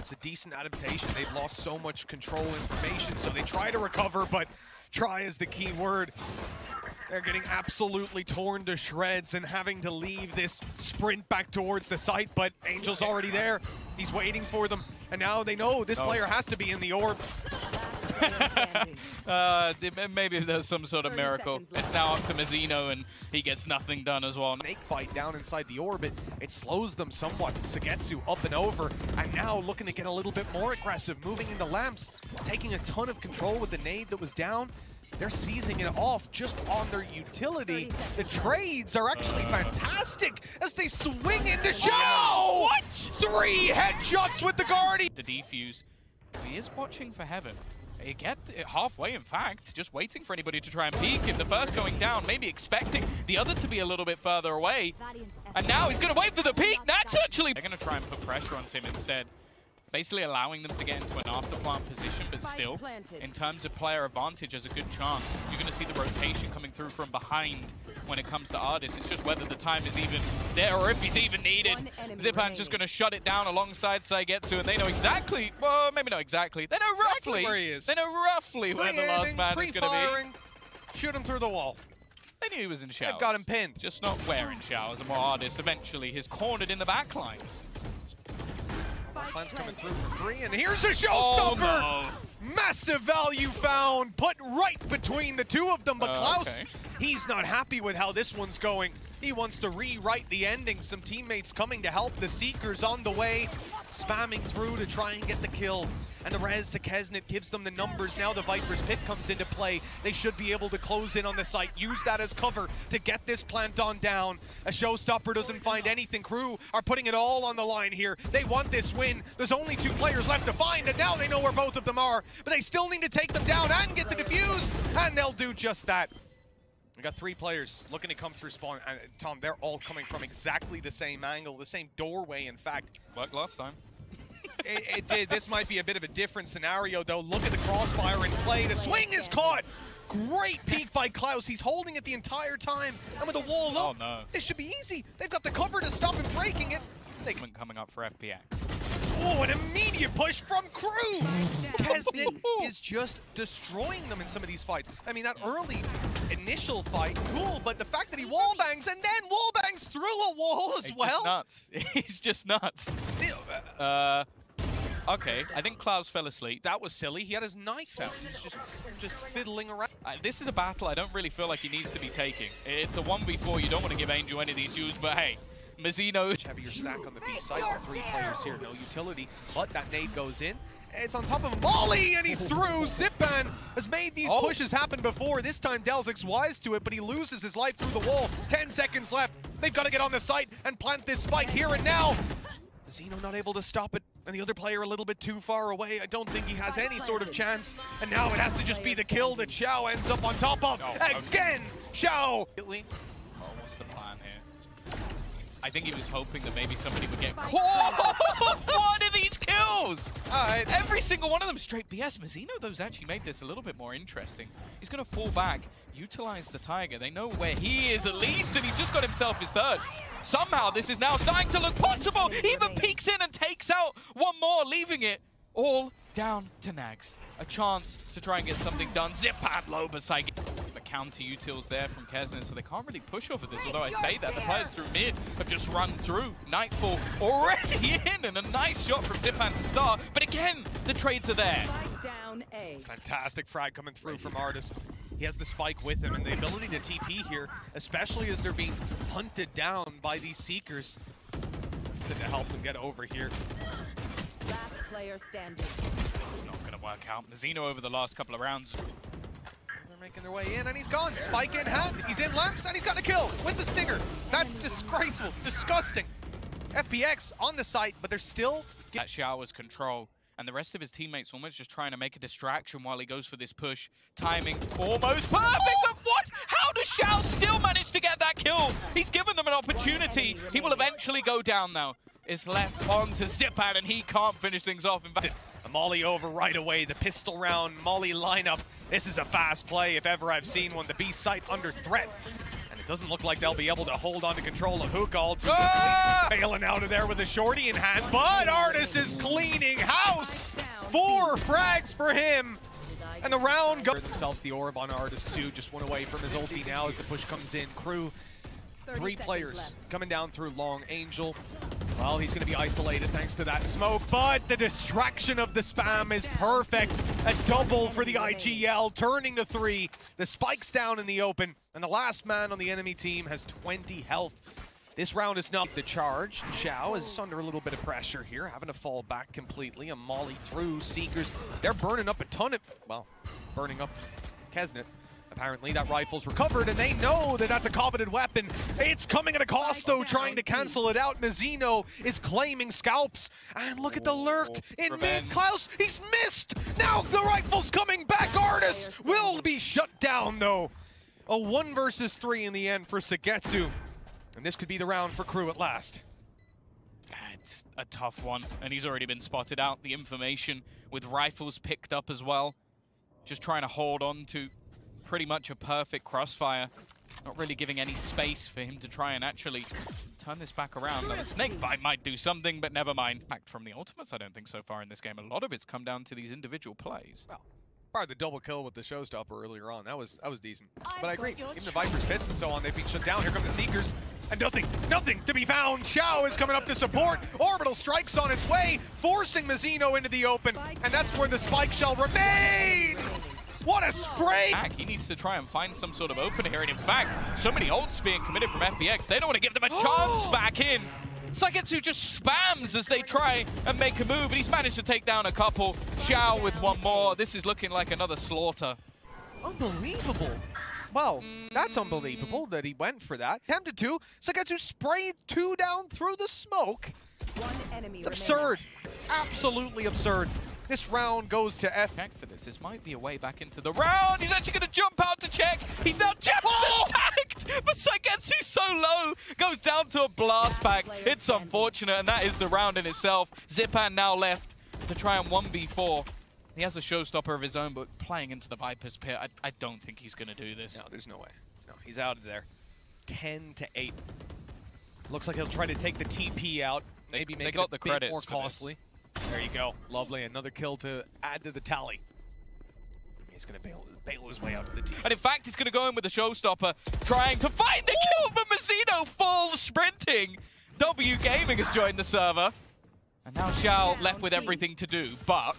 That's a decent adaptation. They've lost so much control information, so they try to recover, but try is the key word. They're getting absolutely torn to shreds and having to leave this sprint back towards the site, but Angel's already there. He's waiting for them, and now they know this player has to be in the orb. Maybe there's some sort of miracle. It's now up to Mazino, and he gets nothing done as well. Snake fight down inside the orbit. It slows them somewhat. SUYGETSU up and over, and now looking to get a little bit more aggressive, moving into lamps, taking a ton of control with the nade that was down. They're seizing it off just on their utility. The trades are actually fantastic as they swing into Shao! What? 3 headshots with the Guardian! The defuse. He is watching for heaven. He get halfway, in fact, just waiting for anybody to try and peek. If the first going down, maybe expecting the other to be a little bit further away. And now he's going to wait for the peek. That's actually... They're going to try and put pressure on him instead. Basically allowing them to get into an afterplant position, but still, in terms of player advantage, there's a good chance. You're going to see the rotation coming through from behind when it comes to ardiis. It's just whether the time is even there or if he's even needed. Zyppan's just going to shut it down alongside SUYGETSU, and they know exactly, well, maybe not exactly. They know roughly where he is. They know roughly where the last man is going to be. Shoot him through the wall. They knew he was in Shao. They've got him pinned. Just not where in Shao, and more ardiis eventually is cornered in the backlines. Plans coming through for 3, and here's a showstopper! Oh, no. Massive value found, put right between the two of them, but Klaus, he's not happy with how this one's going. He wants to rewrite the ending. Some teammates coming to help, the Seekers on the way, spamming through to try and get the kill. And the res to keznit gives them the numbers. Now the Viper's Pit comes into play. They should be able to close in on the site, use that as cover to get this plant on down. A showstopper doesn't find anything. KRÜ are putting it all on the line here. They want this win. There's only 2 players left to find, and now they know where both of them are. But they still need to take them down and get the defuse, and they'll do just that. We got 3 players looking to come through spawn. And Tom, they're all coming from exactly the same angle, the same doorway, in fact. Worked last time. It did. This might be a bit of a different scenario, though. Look at the crossfire in play. The swing is caught. Great peek by Klaus. He's holding it the entire time. And with the wall up, this should be easy. They've got the cover to stop him breaking it. Coming up for FPX. Oh, an immediate push from KRÜ. keznit is just destroying them in some of these fights. I mean, that early initial fight, cool, but the fact that he wallbangs and then wallbangs through a wall as well. He's just nuts. Okay, I think Klaus fell asleep. That was silly. He had his knife out. He's just fiddling around. This is a battle I don't really feel like he needs to be taking. It's a 1v4. You don't want to give Angel any of these duels, but hey, Mazino. Heavier stack on the B side with 3 players here. No utility, but that nade goes in. It's on top of him. Molly, and he's through. Zyppan has made these pushes happen before. This time, Delzic's wise to it, but he loses his life through the wall. 10 seconds left. They've got to get on the site and plant this spike here and now. Mazino not able to stop it, and the other player a little bit too far away. I don't think he has any sort of chance. And now it has to just be the kill that Shao ends up on top of. Again, Shao. What's the plan here? I think he was hoping that maybe somebody would get caught. What are these kills? Every single one of them straight BS. Mazino, those actually made this a little bit more interesting. He's going to fall back, utilize the Tiger. They know where he is at least, and he's just got himself his 3rd. Somehow this is now starting to look possible. He even peeks in and takes out one more, leaving it all down to NagZ. A chance to try and get something done. Zyppan low beside. The counter utils there from keznit, so they can't really push off of this. Although I say that, the players through mid have just run through. Nightfall already in, and a nice shot from Zyppan to start. But again, the trades are there. Fantastic frag coming through from ardiis. He has the spike with him, and the ability to TP here, especially as they're being hunted down by these Seekers. To help them get over here. Last player standing. It's not going to work out. Mazino over the last couple of rounds. They're making their way in, and he's gone. Spike in hand. He's in lamps, and he's got a kill with the stinger. That's disgraceful, disgusting. FPX on the site, but they're still... That Shao's control. And the rest of his teammates almost just trying to make a distraction while he goes for this push. Timing almost perfect, but what? How does Shao still manage to get that kill? He's given them an opportunity. He will eventually go down now. It's left on to Zyppan, and he can't finish things off. In fact, a Molly over right away. The pistol round Molly lineup. This is a fast play if ever I've seen one. The B site under threat. And Doesn't look like they'll be able to hold on to control of Hook ultimately. Bailing out of there with a shorty in hand, but ardiis is cleaning house. 4 frags for him. And the round goes themselves the orb on ardiis too. Just one away from his ulti now as the push comes in. KRÜ, 3 players coming down through long. Angel, well, he's going to be isolated thanks to that smoke, but the distraction of the spam is perfect. A double for the IGL, turning to 3. The spike's down in the open, and the last man on the enemy team has 20 health. This round is not the charge. Shao is under a little bit of pressure here, having to fall back completely. A molly through Seekers. They're burning up a ton of, well, burning up keznit. Apparently that rifle's recovered, and they know that that's a coveted weapon. It's coming at a cost, though, trying to cancel it out. Mazino is claiming scalps. And look at the lurk in mid. Klaus, he's missed. Now the rifle's coming back. ardiis will be shut down, though. A 1 versus 3 in the end for SUYGETSU. And this could be the round for KRÜ at last. It's a tough one, and he's already been spotted out. The information with rifles picked up as well. Just trying to hold on to pretty much a perfect crossfire. Not really giving any space for him to try and actually turn this back around. Now, the snake bite might do something, but never mind. Back from the ultimates, I don't think so far in this game. A lot of it's come down to these individual plays. Well, part of the double kill with the showstopper earlier on, that was decent. But I agree, even the Viper's pits and so on, they've been shut down. Here come the Seekers, and nothing to be found. Shao is coming up to support. Orbital strikes on its way, forcing Mazino into the open, and that's where the spike shall remain. What a spray! He needs to try and find some sort of opening here, and in fact, so many ults being committed from FPX, they don't want to give them a chance back in. SUYGETSU just spams as they try and make a move, and he's managed to take down a couple. Shao with 1 more. This is looking like another slaughter. Unbelievable. Well, that's unbelievable that he went for that. Tempted to. SUYGETSU sprayed 2 down through the smoke. It's absurd. Absolutely absurd. This round goes to F. Check for this. This might be a way back into the round. He's actually going to jump out to check. He's now just attacked, but SUYGETSU so low. Goes down to a blast pack. It's unfortunate, and that is the round in itself. Zyppan now left to try and 1v4. He has a showstopper of his own, but playing into the Viper's pit, I don't think he's going to do this. No, there's no way. No, he's out of there. 10-8. Looks like he'll try to take the TP out. Maybe make it a bit more costly. There you go. Lovely. Another kill to add to the tally. He's going to bail his way out of the team. And in fact, he's going to go in with the showstopper, trying to find the kill, but Mazino full sprinting. W Gaming has joined the server. And now Shao left with everything to do, but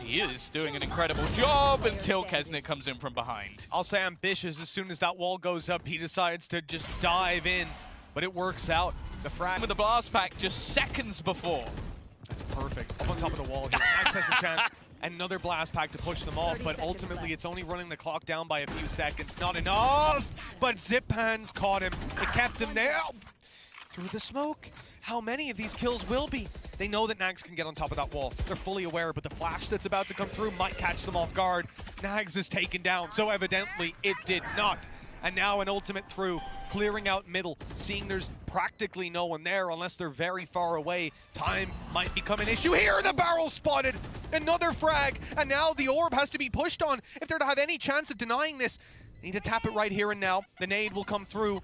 he is doing an incredible job until keznit comes in from behind. I'll say ambitious. As soon as that wall goes up, he decides to just dive in, but it works out. The frag with the blast pack just seconds before. That's perfect. Up on top of the wall here. NagZ has a chance. Another blast pack to push them off, but ultimately it's only running the clock down by a few seconds. Not enough! But Zyppan's caught him. It kept him there. Through the smoke. How many of these kills will be? They know that NagZ can get on top of that wall. They're fully aware, but the flash that's about to come through might catch them off guard. NagZ is taken down, so evidently it did not. And now an ultimate through, clearing out middle, seeing there's practically no one there unless they're very far away. Time might become an issue here. The barrel spotted. Another frag. And now the orb has to be pushed on if they're to have any chance of denying this. They need to tap it right here and now. The nade will come through.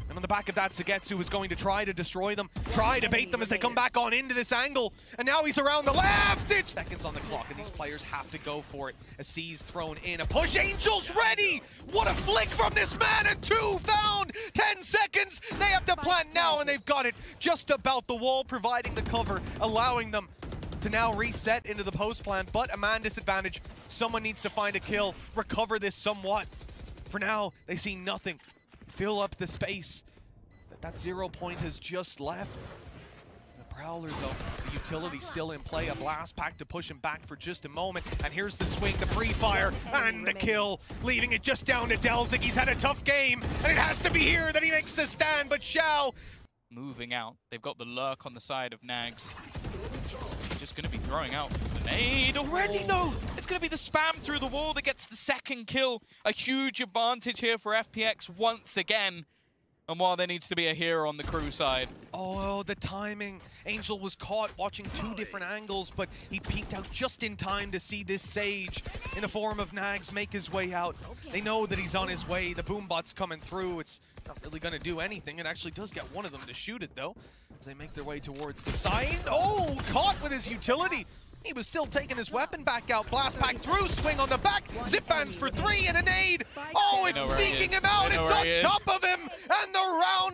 And on the back of that, SUYGETSU is going to try to destroy them, try to bait them as they come back on into this angle. And now he's around the left. It's seconds on the clock, and these players have to go for it. A C's thrown in. A push. Angel's ready. What a flick from this man. And 2 found. 10 seconds. They have to plant now, and they've got it just about the wall, providing the cover, allowing them to now reset into the post plant. But a man disadvantage. Someone needs to find a kill, recover this somewhat. For now, they see nothing. Fill up the space that 0 point has just left. The Prowler, though, the utility still in play. A blast pack to push him back for just a moment. And here's the swing, the pre-fire, and the kill, leaving it just down to delzik. He's had a tough game, and it has to be here that he makes the stand. But Shao moving out. They've got the lurk on the side of NagZ. Just going to be throwing out the nade already, though. It's going to be the spam through the wall that gets the second kill. A huge advantage here for FPX once again. And while there needs to be a hero on the KRÜ side. Oh, the timing. Angel was caught watching two different angles, but he peeked out just in time to see this Sage in the form of NagZ make his way out. They know that he's on his way. The boombot's coming through. It's not really going to do anything. It actually does get one of them to shoot it, though, as they make their way towards the side. Oh, caught with his utility. He was still taking his weapon back out. Blast back through, swing on the back. Zyppan's for 3 and a nade. Oh, it's seeking him out. It's on top of him. And the round